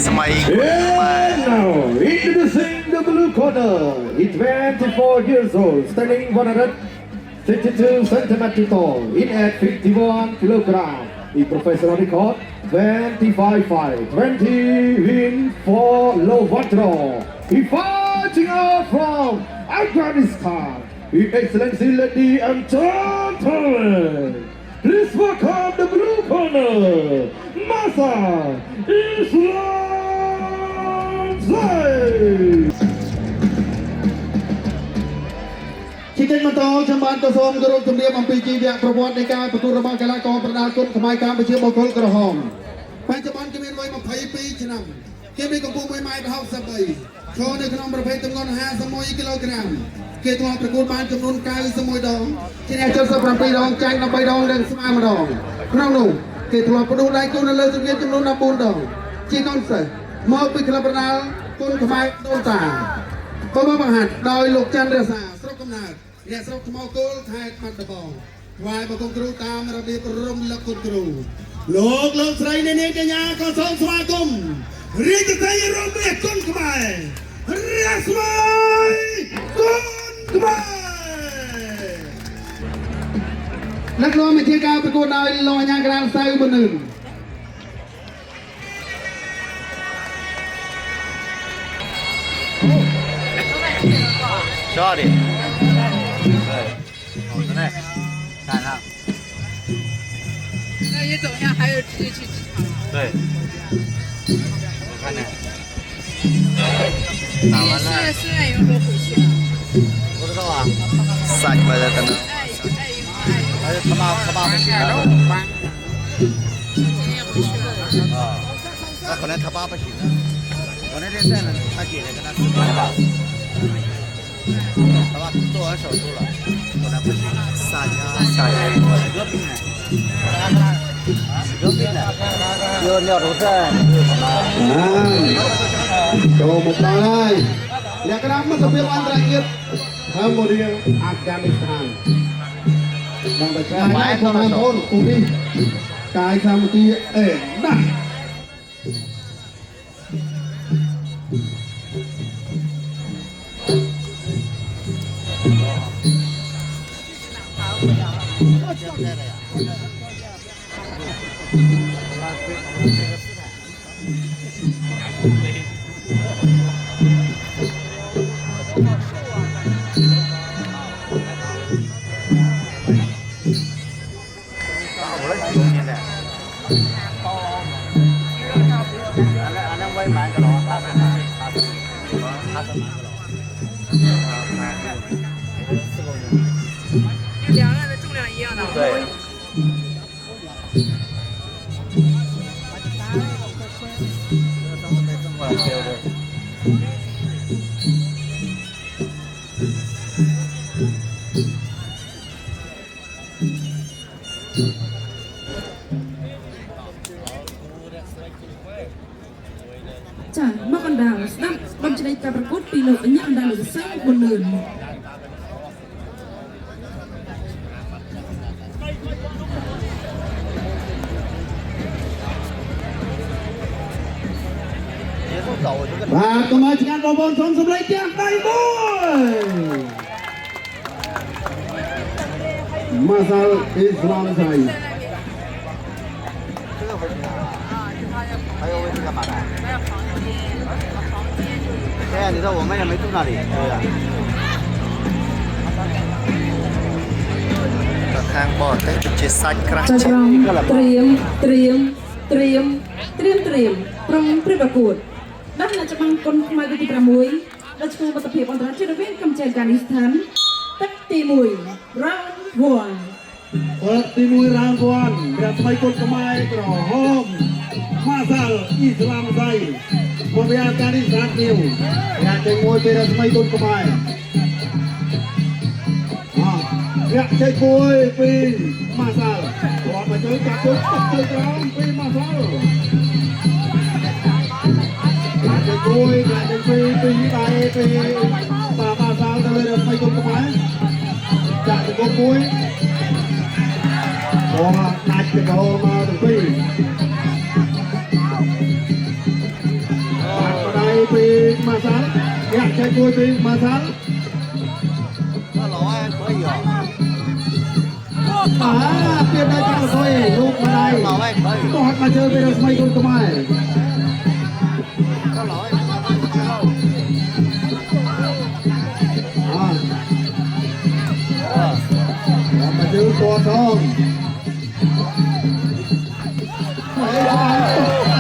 សម័យ And now, introducing the blue corner, he's 24 years old, standing 162 centimeters tall, in at 51 kilograms. The professional record 25 fight, 20 win, 4 low one draw. He fighting out from Afghanistan. His Excellency Lady and gentlemen, please welcome the blue corner, Masa Islam Zaid. ជាកិច្ចបន្តខ្ញុំបានក៏សូមគោរពជំរាបអំពីជីវៈប្រវត្តិនៃការប្រកួតរបស់កីឡាករប្រដាល់គុណខ្មែរកម្ពុជាបុគ្គលក្រហមបច្ចុប្បន្នគេមានវ័យ22ឆ្នាំគេមានកម្ពស់1.63ម៉ែត្រឈរនៅក្នុងប្រភេទទម្ងន់51គីឡូក្រាមគេធ្លាប់ប្រកួតបានចំនួន91ដងជាអ្នក77ដងចាញ់13ដងនិងស្មើម្ដងក្នុងនោះគេធ្លាប់ផ្ដួលដៃគូនៅលើសង្វៀនចំនួន14ដងជាកូនសិស្សមកពីក្លឹបប្រដាល់គុណខ្មែរដូនតាក៏មកបង្ហាត់ដោយលោកច័ន្ទរសាស្រុកកំណើតអ្នកស្រុកថ្មគោលខេត្តបាត់ដំបងថ្វាយបង្គំគ្រូតាមរបៀបរំលឹកគុណគ្រូលោកស្រីនាងកញ្ញាក៏សូមស្វាគមន៍រាជធានីរំលែកគុណខ្មែររាស្មីគុណខ្មែរអ្នកនាំវិធីការប្រកួតដោយលោកអាញាក្រានសៅបនឿនSorry. 好的嘞，看上。那你怎么样？还有直接去机场？对。我看呢。打完了。现在有时候回去了。不知道啊。散回来的呢。还是他爸不行了。今天回去了。啊。那可能他爸不行了。我那天在呢，他姐姐跟他吃饭吧。他爸做完手术了，后来不行，撒娇，几个病呢？几个病呢？有尿毒症，有什么？ចូលមកដល់ហើយលក្ខណៈមិត្តភាពអន្តរជាតិហើយមករៀងអាហ្វហ្គានីស្ថានដល់តែកាយផងបងប្អូនគូនេះកាយសាមគ្គីអេណាស់就两个人的重量一样的。对。ចាមកអណ្ដាលស្ដាប់បំជ្រៃការប្រកួតពីលោកអញ្ញាអណ្ដាលលោកសៅបនឿនបាទកុំឲ្យឆ្ងាត់បងប្អូនសូមសម្លេងទាំងដៃមួយម៉ាសាល់អ៊ីស្លាមសៃ这个回去哪？还有回去干嘛的？对呀，你说我们也没住那里，对不对？ខាងបរទេសជាសាច់ក្រាស់ ចាច្រំត្រៀមក្រុមព្រឹត្តិប្រកួតដល់អ្នកច្បាំងគុណខ្មែរទី6ដែលឈ្មោះមិត្តភាពអន្តរជាតិរវាងកម្ពុជាអាហ្វហ្គានីស្ថានទឹកទី1 round 1ទឹកទី1 round 1ព្រះថ្មីគុណខ្មែរក្រហមម៉ាសាល់អ៊ីស្លាមសៃមកពីអាហ្វហ្គានីស្ថានទៀតរយៈទី1ពីព្រះថ្មីគុណខ្មែររយៈទី1ពីម៉ាសាល់គាត់មកជួយចាប់ជួយក្រោមពីម៉ាសាល់គួយកាត់ពីដៃពីបាសាល់ទៅលើស្មីគុំខ្មែរចាក់ទៅគួយក៏ដាច់ទៅមកទៅពី ពីម៉ាសាល់អ្នកចែកមួយពីម៉ាសាល់ nó lỗi mới giờ เปลี่ยนได้จังเลยลูกมาได้ nó lỗi mới ก็หัดมาเจอเป็นสมัยคนสมัย nó lỗi มาเจอตัวทอง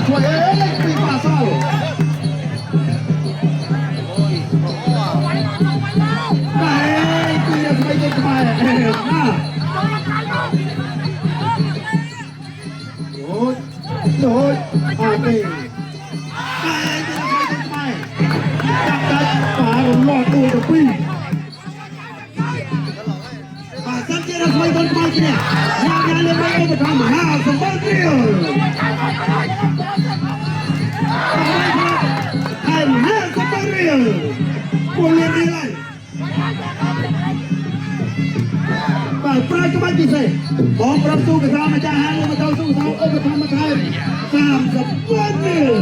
ช่วยปีมาเศร้า ôi khổ à ไปปีสมัยคนสมัยโอ้ยโอ้ยอาเป้ไปปีสมัยคนสมัยจับได้ป่าหลอดตัวตะปีสังเกตสมัยคนสมัยเนี่ยงานเรื่องอะไรก็ทำหาสมบัติเดียวไอ้หาสมบัติเดียวพวกเรียนอะไรป่าปลายก็ไม่ดีสิบอกปรับสู้กับเรามาจ้าหาเรื่องมาเจ้าสู้เขาเอาไปทำมาไทยสามสมบัติเดียว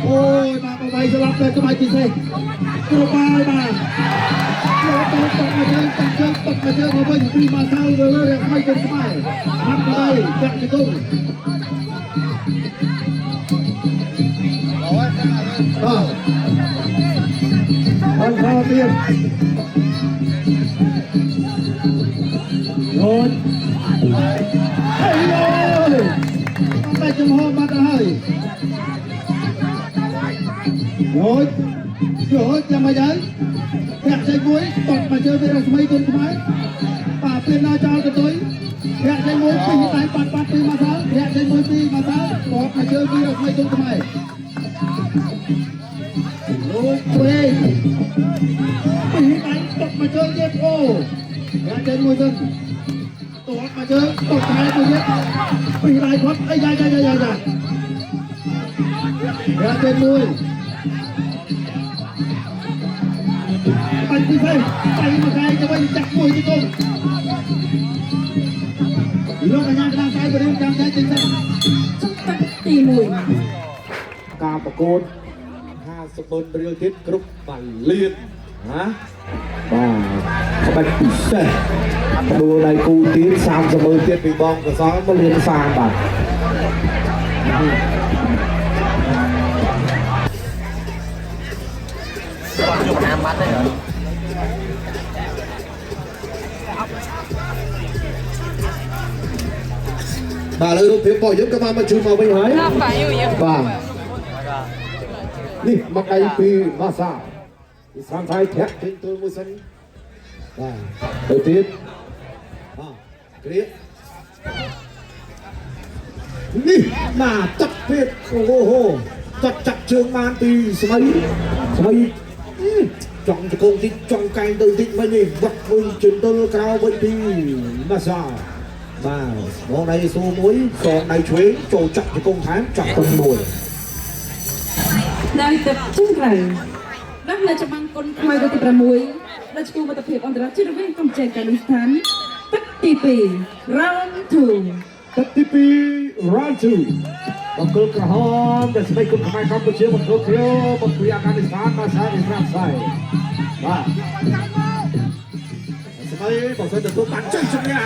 โอ้ยมาไปสลับเลยก็ไม่ดีสิกระบายมาเราต้องตกมาเจอมาเป็นปีมาเท่าเลยไม่เป็นสมัยทำอะไรจะจะตุ้ง lỗi Con kho tiên Rồi Ây ơi Con tay chùm hôm bắt hơi Rồi chăm mà giấy Hẹn dây cuối Tọt mà chơi với mấy tuần của máy Bà tiên na cho cái tối Hẹn dây cuối Phi tay bát phi mà sao Hẹn dây cuối phi mà sao Tọt mà chơi với mấy tuần của máy Rồi quê Phi tay tọt mà chơi với ô Hẹn dây cuối dân Tọt mà chơi Tọt hai của nhất Phi tay thoát Ây da Hẹn dây cuối Bánh đi phê, bánh mà gai cho bánh chặt mùi đi con Lúc mà nhà đang khai vào đêm đang khai chính xác ចុះទឹកទី1 ការប្រកួត50រៀលទៀតគ្រប់បានលៀនណាបាទក្បាច់ពិសេសដួលដៃគូទៀត30ទៀតពីបងកសលមកលៀនសានបាទ con dùng ham bắt đấy rồi បាទលើរូបភាពរបស់យើងក៏បានមកជួយមកវិញហើយ 那反应也很 បាទ 快。 នេះមកដៃពីម៉ាសាពីស្រាំថៃធាក់ចេញទៅមួយសិនបាទទៅទៀតគ្រានេះមកចាប់ទៀតអូហូចាក់ជើងបានពីស្មីចង់ជង្គង់តិចចង់កែងទៅតិចមិននេះវត្តមួយជន្ទល់ក្រៅវិញពីម៉ាសាបាទបងដៃស៊ូមួយសងដៃឆ្វេងចូលចាក់ជង្គង់ថែមចាក់ទៅមួយ ដោយទឹកជើងក្រៅដល់នៅច្បាំងគុនខ្មែរទី6ដែលឈ្មោះមិត្តភាពអន្តរជាតិរវាងកម្ពុជាកាលីស្ថានទឹកទី2 round 2 ទឹកទី2 round 2បង្គោលក្រហមដែលស្ដីគុណខ្មែរកម្ពុជាបង្គោលខៀវបង្គោលអាហ្គានីស្ថានមកសារស្រាប់ស្អីបាទស្ដីបើសិនទទួលបានជ័យជំនះ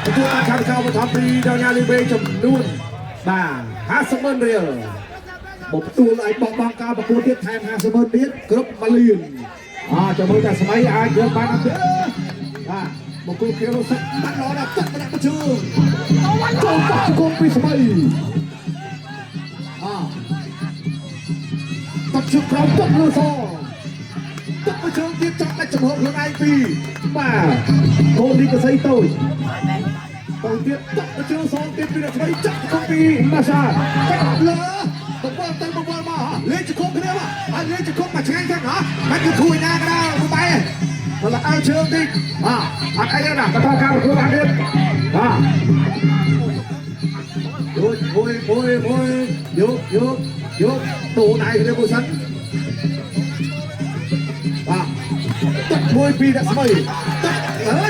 ទទួលបានខាងកៅបឋមពីដល់ញ៉ាលីបេចំនួនបាទ50,000រៀលមកទទួលឲ្យបោះបង់ការប្រកួតទៀតថែម50,000ទៀតគ្រប់1លានចាំមើលតែស្ដីអាចយកបានអត់ទេបាទបង្គោលខៀវរត់បាត់ល្អណាស់ទឹកម្នាក់ប្រជុំចូលបាក់ជង្គង់ពីស្ដីตัดชุดเราตัดมือซอตัดไปเชิงเทียบจับได้จำหกคนไอปีมาโกดีก็ใส่ตัวตัวเทียบตัดไปเชิงสองเทียบปีละใช้จับของปีมาชาจับเลยบอกว่าเต็มบอกว่ามาเลี้ยงจะคงกันได้ปะเลี้ยงจะคงมาใช้แค่หรอมันจะคุยหน้ากันได้กูไปมันละเอาเชิงดิอะไรเนี่ยนะกระทำการคืออะไรเนี่ยโอ้ยยกตัวไหนเลยบุษันตัดมวยปีดักสมัยตัด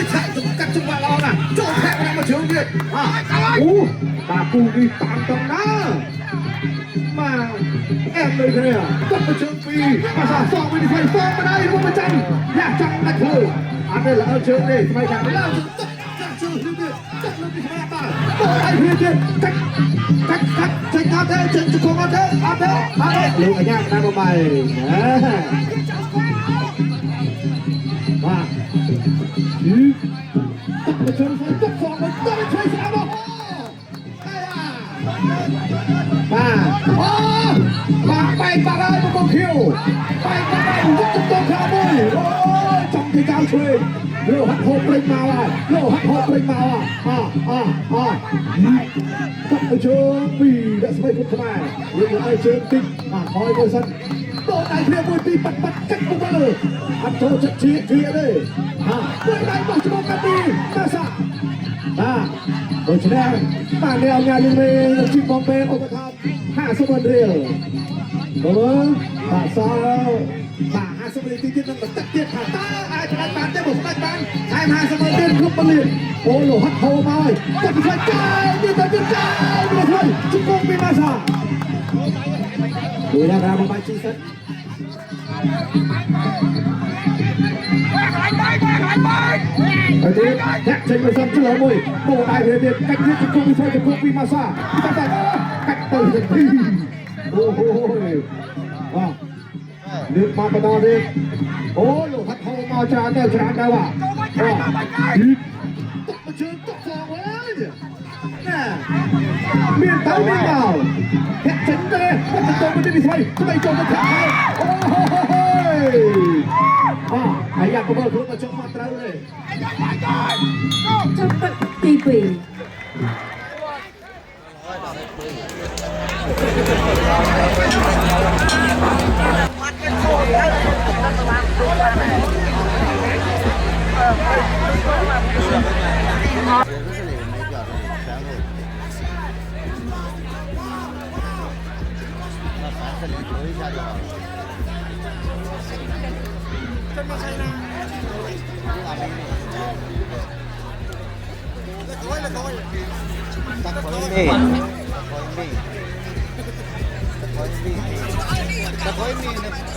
แข่งกัดจุกบาลอน่ะโจ้แพ้มาเชิงเดียดตาปูนี่ต่างตรงนะมาแอบเลยเนี่ยตัดไปเชิงปี ពីភាសាសងវិញស្វ័យសងមិនហើយមកប្រចាំយ៉ាចាំដាច់ធ្វើអត់ទេល្អជើងទេស្វ័យថាឡើងទៅទឹកជើងនេះទឹកលើពីស្វ័យបាល់ហើយវាទៀតកាត់ចេញអត់ទេចេញជង្គង់អត់ទេលោកអាយ៉ាណាមកបាយបាទទឹកជើងទឹកសងមិនទៅជួយស្អាតមកបាទបែកបាត់ហើយមកខៀវបែកបាត់ហើយយកទៅខាងមួយអូយចង់ទីកៅជួយលោហាត់ហូបព្រិចមកហើយលោហាត់ហូបព្រិចមកទឹកជើងពីដាក់ស្បែកពុតខ្មែរយើងឲ្យជើងតិចបាទខ້ອຍទៅសិនតោះដៃព្រាមួយពីបាត់កាច់មកលើអត់ចូលចិត្តជាទេមួយដៃបោះច្បងកាត់ទីកាសាដូច្នេះបាទអ្នកអង្គការលីមេជីបំពេឧបត្ថម្ភ50万រៀលមើលបាទសល់បាទ50នាទីទៀតនឹងទឹកទៀតថាតើអាចឆ្លៃបានទេបើស្ដាច់បានថែម50នាទីគ្រប់ពលានអូលោហត់ហូរមកហើយទឹកស្លាច់ចាយទៀតទៅហើយជង្គង់ពីម៉ាសាមួយណាមកបាយជីសិនហើយទេអ្នកចេញមកសុំជឿមួយបូដៃវាទៀតកាច់ទៀតជង្គង់ពីម៉ាសាតែកាច់ទៅទីអូហូបាទនេះមកបដល់នេះអូលោកហាត់ហូរមកច្រើនទៅបាទទឹកមកជើងទឹកសងហើយណាមានទៅមានមកអ្នកចេញទេទៅទៅមិនได้ស្វ័យទៅចូលទៅខាងអូអាយ៉ាក៏មើលខ្លួនមកចុះមកត្រូវទេចាប់ទឹកទី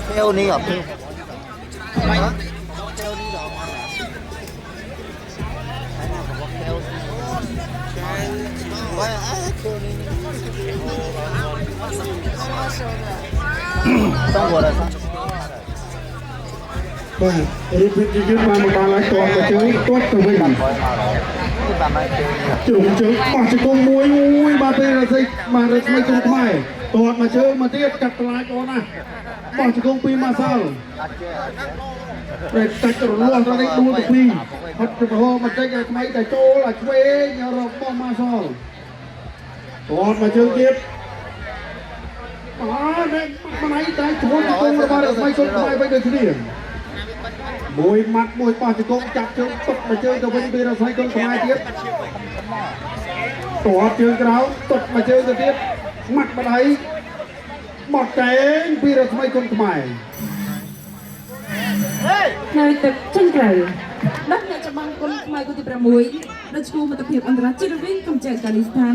2theo đi gặp xong rồi làបាទរូបភាពយើងបានមកដល់ហើយតោះទៅជើងទាត់ទៅវិញជើងបោះជង្គង់មួយបាទពេលរស្មីបាទរស្មីគុំខ្មែរទាត់មកជើងមកទៀតកាត់ខ្លាចអូនណាបោះជង្គង់ពីម៉ាសាល់តែកាច់រលាស់ដល់នេះដួលទៅពីហត់ទៅហោមកតិចឲ្យថ្មីតែចូលឲ្យឆ្វេងរបស់ម៉ាសាល់ទាត់មកជើងទៀតនេះមិនឲ្យតែឈ្មោះជង្គង់របស់រស្មីគុំខ្មែរវិញដូចគ្នាមួយម៉ាត់មួយបោះជង្គង់ចាប់ជើងទុកមកជើងទៅវិញពីរស្មីគុំខ្មែរទៀតទាត់ជើងក្រោមទុកមកជើងទៅទៀតម៉ាត់បដៃបត់កែងពីរស្មីគុំខ្មែរនៅទឹកចេញក្រៅបាត់អ្នកច្បាំងគុនខ្មែរគូទី6ដូចឈ្មោះមិត្តភាពអន្តរជាតិរវាងកម្ពុជាអាហ្គានីស្ថាន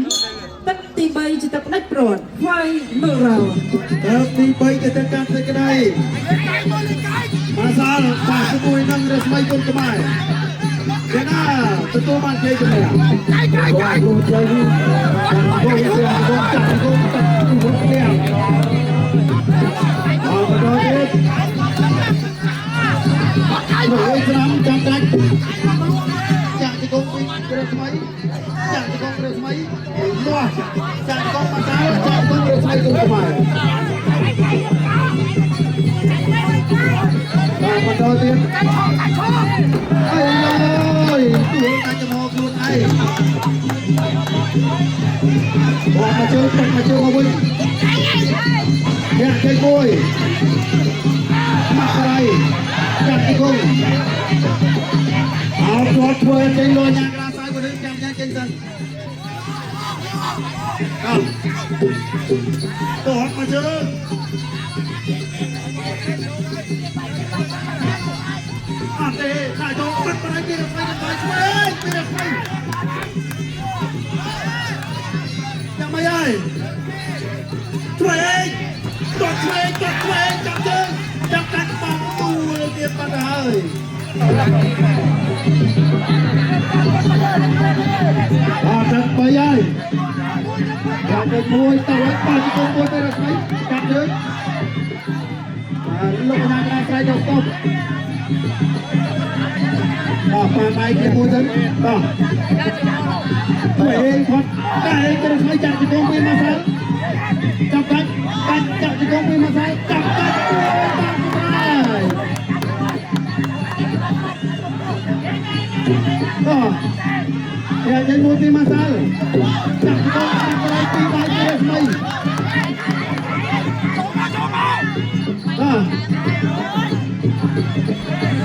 ទឹកទី3ជាទឹកផ្ដាច់ព្រាត់ Final Round ទឹកទី3ជាទឹកកាត់សេចក្តីម៉ាសាល់បាក់ជាមួយនឹងរស្មីគុំខ្មែរគេណាទទួលបានជ័យជំនះបាទលោកជ័យនេះបងចាក់គុំទឹកគុំនេះអរគុណទៀតមួយស្រាំចាំដាច់ចាក់ជង្គង់ពីរស្មីចាក់ជង្គង់រស្មីលាស់ចាក់ជង្គង់មកដល់ចាក់ជង្គង់រស្មីគុំខ្មែរបាទបន្តទៀតអើយខ្លួនតែចំហខ្លួនឯងបងមកជើងមកវិញអ្នកជ័យមួយមកក្រៃចាក់ជង្គង់អោជាប់ធ្វើចេញលុយញ៉ាំក្រាសាយក៏នឹងចាំញ៉ាំចេញសិនតោះមកជើងអត់ទេតែចូលបាត់បណ្ដៃពីរស្មីទៅឆ្វេងពីរស្មីចាំមកហើយឆ្វេងទាត់ឆ្វេងចាប់ជើង ហើយអត់ទឹក3ហើយចាំទៅមួយទៅបាច់ទៅមួយទៅរស្មីកាត់យើងលោកណាក្រៃទៅស្ទប់បាទប៉ាដៃគេមួយទៅបាទទៅហេងផុតតែហេងទៅរស្មីចាក់ជង្គង់ពីមកសិនចាប់កាច់ចាក់ជង្គង់ពីមកសិនចាប់កាច់បាទយ៉ាងមួយពីមកសិនចាក់ជង្គង់ពីដៃពីរស្មី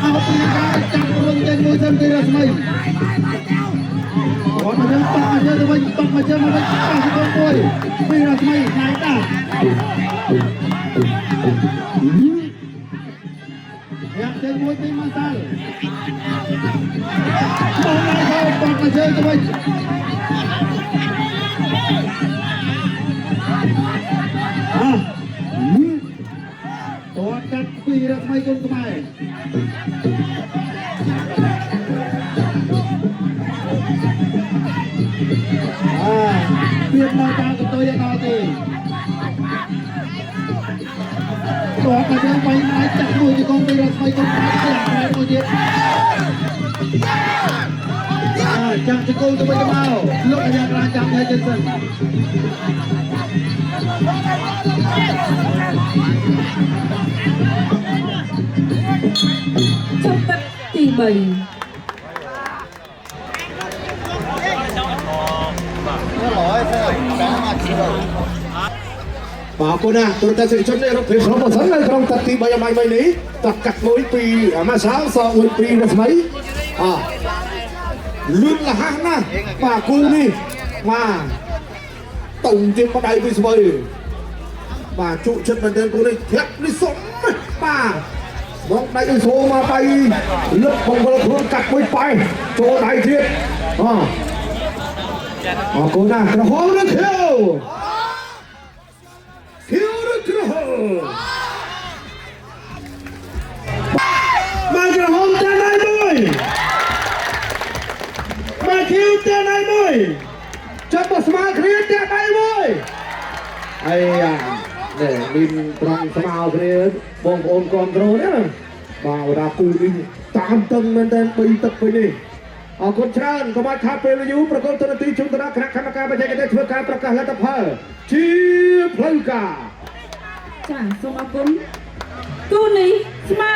អោពីការចាប់ខ្លួនយ៉ាងមួយសិនពីរស្មីគាត់មកយើងតក់មកយើងទៅវិញតក់មកយើងមកវិញប៉ះជង្គង់មួយពីរស្មីណៃតាយ៉ាងយ៉ាងមួយពីមកសិនបងណៃទៅតក់មកយើងទៅវិញតើកាត់ពីរស្មីគុំខ្មែរពីមកតាមទៅយ៉ាងណាទេតើកាយើងបីណៃចាក់មួយទីកងពីរស្មីគុំខ្មែរយ៉ាងមួយទៀតចាំជង្គង់ទៅវិញទៅមកលោកអាយ៉ាក្រាចាំហើយចឹងសិនចាប់ទឹកទី3បាទcô nè tôi ta sẽ chốt đây nó phải không một sẵn này không tập thì bây giờ mày ní tập cắt mối pi mà sáng so với pi là mấy luôn là hang nè bà cô đi mà tổng trên bắt đây với sơi bà trụ chân mình đến cô đi thiệt đi sống bà bóng đây cái số mà bay lớp không có luôn cắt mối bay chỗ đại thiệt cô nè nó hố nó thiếu mà cái hôm tên này môi mà thiếu tên này môi chấp một smart create tên này môi ai à để mình trong smart create bông ôn control đấy vào ra cù đi tam tầng lên tên bị tập với đi con trơn có mai khá phê lưu yếuประกอบตัวตีชุมตระคณะกรรมการบรรยายกันได้เพื่อการประกาศและตะเพอชีพลกา ចាសូមអរគុណគូនេះស្មើ